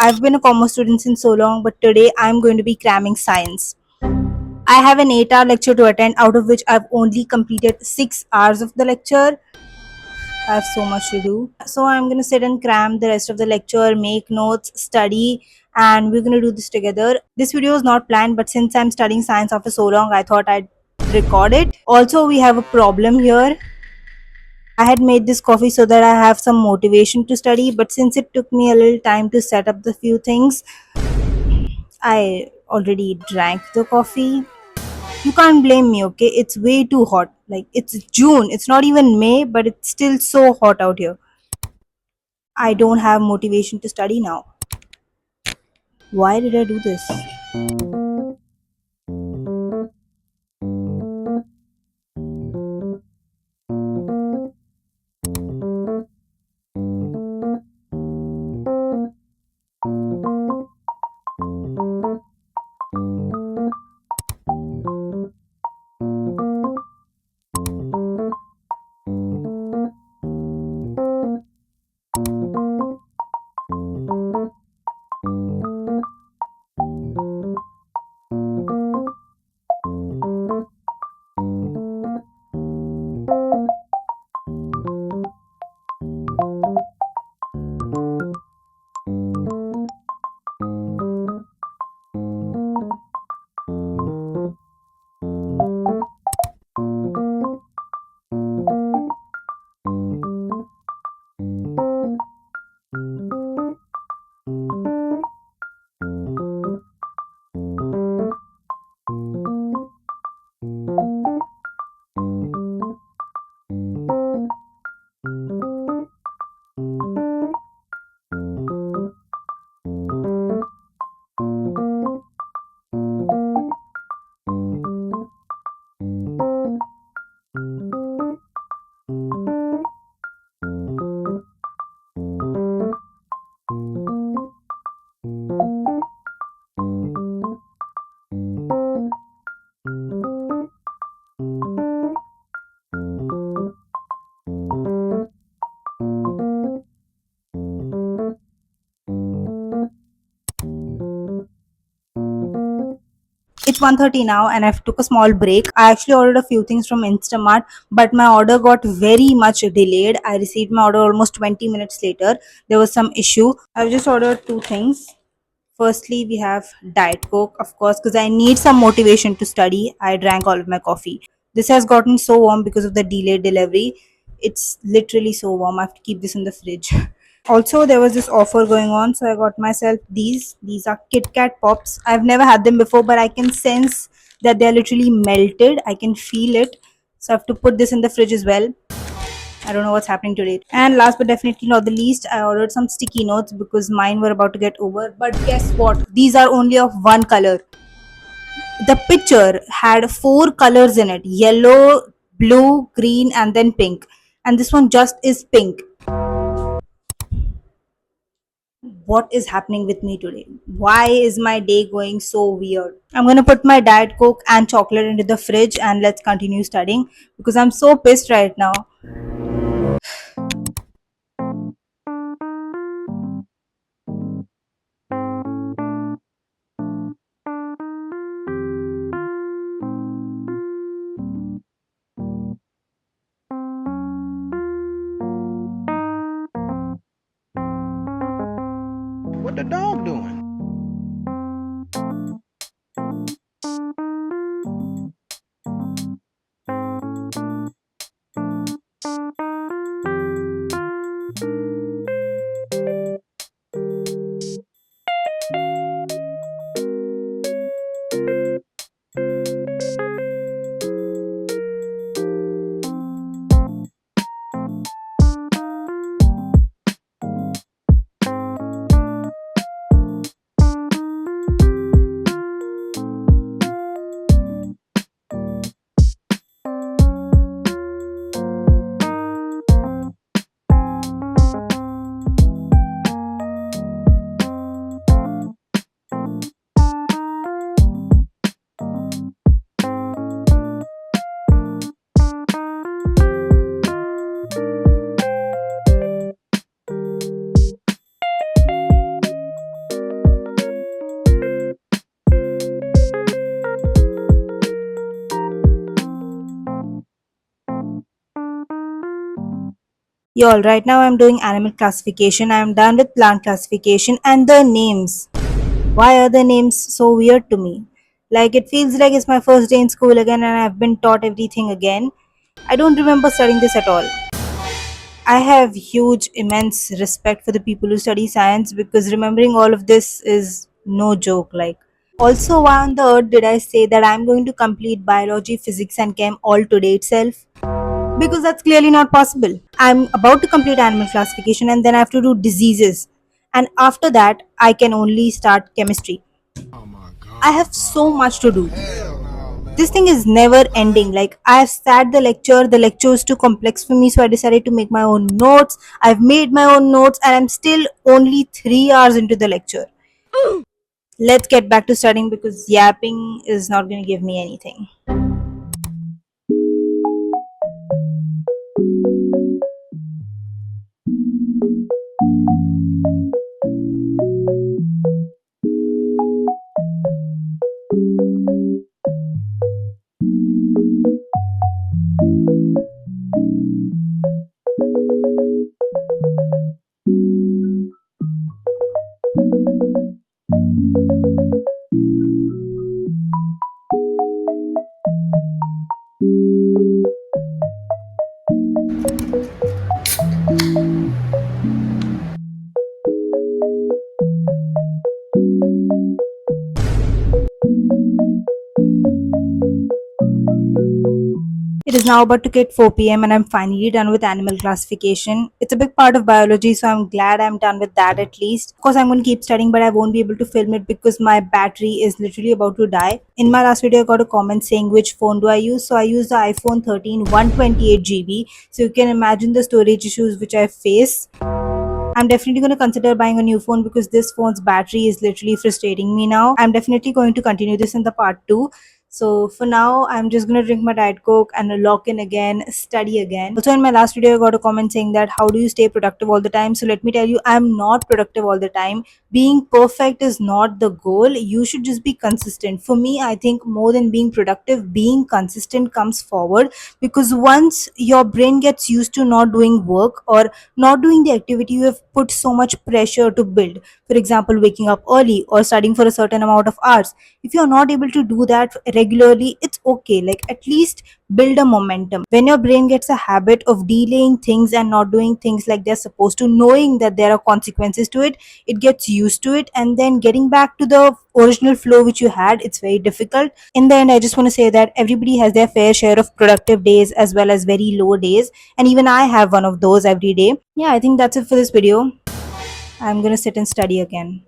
I've been a commerce student since so long, but today I'm going to be cramming science. I have an 8-hour lecture to attend, out of which I've only completed 6 hours of the lecture. I have so much to do. So I'm going to sit and cram the rest of the lecture, make notes, study, and we're going to do this together. This video is not planned, but since I'm studying science after so long, I thought I'd record it. Also, we have a problem here. I had made this coffee so that I have some motivation to study, but since it took me a little time to set up the few things, I already drank the coffee. You can't blame me, okay? It's way too hot. Like, it's June, it's not even May, but it's still so hot out here. I don't have motivation to study now. Why did I do this? It's 1:30 now and I've took a small break. I actually ordered a few things from Instamart, but my order got very much delayed. I received my order almost 20 minutes later. There was some issue. I've just ordered two things. Firstly, we have Diet Coke, of course, because I need some motivation to study. I drank all of my coffee. This has gotten so warm because of the delayed delivery. It's literally so warm. I have to keep this in the fridge. Also, there was this offer going on, so I got myself these are Kit Kat pops. I've never had them before, but I can sense that they're literally melted. I can feel it, so I have to put this in the fridge as well. I don't know what's happening today. And last but definitely not the least, I ordered some sticky notes because mine were about to get over. But guess what, these are only of one color. The picture had four colors in it: yellow, blue, green, and then pink. And this one just is pink. What is happening with me today? Why is my day going so weird? I'm gonna put my Diet Coke and chocolate into the fridge and let's continue studying because I'm so pissed right now. Y'all, right now I'm doing animal classification. I'm done with plant classification and the names. Why are the names so weird to me? Like it feels like it's my first day in school again and I've been taught everything again. I don't remember studying this at all. I have huge, immense respect for the people who study science because remembering all of this is no joke. Like, also, why on the earth did I say that I'm going to complete biology, physics, and chem all today itself? Because that's clearly not possible. I'm about to complete animal classification and then I have to do diseases. And after that, I can only start chemistry. I have so much to do. This thing is never ending. Like I've sat the lecture was too complex for me, so I decided to make my own notes. I've made my own notes and I'm still only 3 hours into the lecture. Let's get back to studying because yapping is not going to give me anything. It is now about to get 4 p.m. and I'm finally done with animal classification. It's a big part of biology, so I'm glad I'm done with that at least. Of course, I'm going to keep studying, but I won't be able to film it because my battery is literally about to die. In my last video, I got a comment saying which phone do I use. So I use the iPhone 13 128 GB. So you can imagine the storage issues which I face. I'm definitely going to consider buying a new phone because this phone's battery is literally frustrating me now. I'm definitely going to continue this in the part 2. So for now, I'm just going to drink my Diet Coke and lock in again, study again. Also, in my last video, I got a comment saying that how do you stay productive all the time? So let me tell you, I'm not productive all the time. Being perfect is not the goal. You should just be consistent. For me, I think more than being productive, being consistent comes forward because once your brain gets used to not doing work or not doing the activity you have put so much pressure to build, for example waking up early or studying for a certain amount of hours, if you're not able to do that regularly, it's okay. Like at least build a momentum. When your brain gets a habit of delaying things and not doing things like they're supposed to, knowing that there are consequences to it, it gets used to it, and then getting back to the original flow which you had, it's very difficult. In the end, I just want to say that everybody has their fair share of productive days as well as very low days, and even I have one of those every day. Yeah, I think that's it for this video. I'm gonna sit and study again.